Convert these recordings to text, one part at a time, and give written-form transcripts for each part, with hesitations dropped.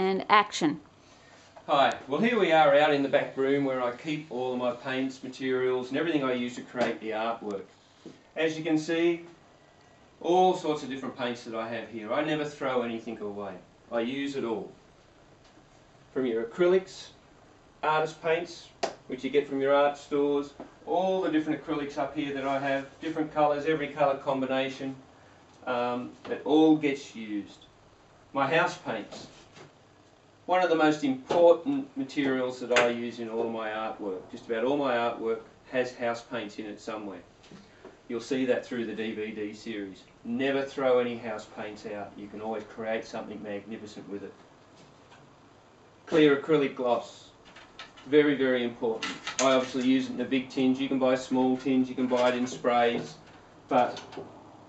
and action. Hi, well here we are out in the back room where I keep all of my paints, materials and everything I use to create the artwork. As you can see, all sorts of different paints that I have here. I never throw anything away. I use it all. From your acrylics, artist paints, which you get from your art stores, all the different acrylics up here that I have, different colours, every colour combination, that all gets used. My house paints. One of the most important materials that I use in all of my artwork, just about all my artwork has house paints in it somewhere. You'll see that through the DVD series. Never throw any house paints out. You can always create something magnificent with it. Clear acrylic gloss. Very, very important. I obviously use it in the big tins. You can buy small tins, you can buy it in sprays, but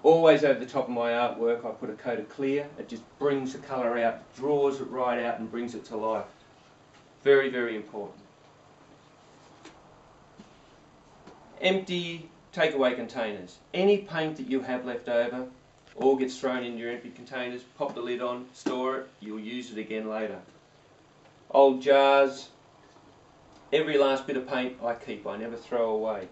always over the top of my artwork I put a coat of clear. It just brings the colour out, draws it right out and brings it to life. Very, very important. Empty takeaway containers. Any paint that you have left over all gets thrown in your empty containers, pop the lid on, store it, you'll use it again later. Old jars, every last bit of paint I keep, I never throw away.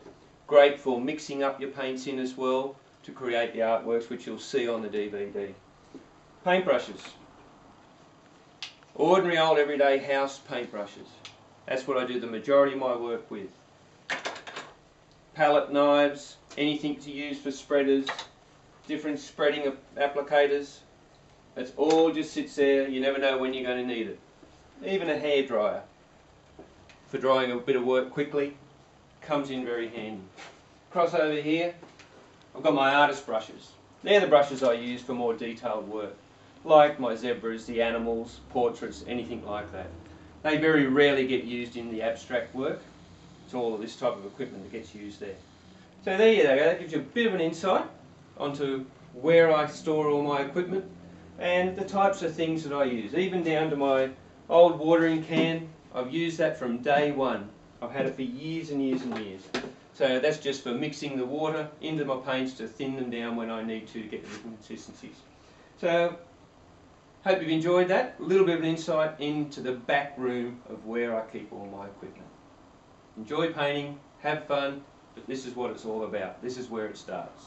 Great for mixing up your paints in as well to create the artworks which you'll see on the DVD. Paintbrushes. Ordinary old everyday house paintbrushes. That's what I do the majority of my work with. Palette knives, anything to use for spreaders, different spreading applicators. It all just sits there, you never know when you're going to need it. Even a hairdryer for drying a bit of work quickly comes in very handy. Across over here I've got my artist brushes. They're the brushes I use for more detailed work, like my zebras, the animals, portraits, anything like that. They very rarely get used in the abstract work. It's all of this type of equipment that gets used there. So there you go, that gives you a bit of an insight onto where I store all my equipment and the types of things that I use, even down to my old watering can. I've used that from day one. I've had it for years and years and years. So that's just for mixing the water into my paints to thin them down when I need to get different consistencies. So, hope you've enjoyed that. A little bit of an insight into the back room of where I keep all my equipment. Enjoy painting, have fun, but this is what it's all about. This is where it starts.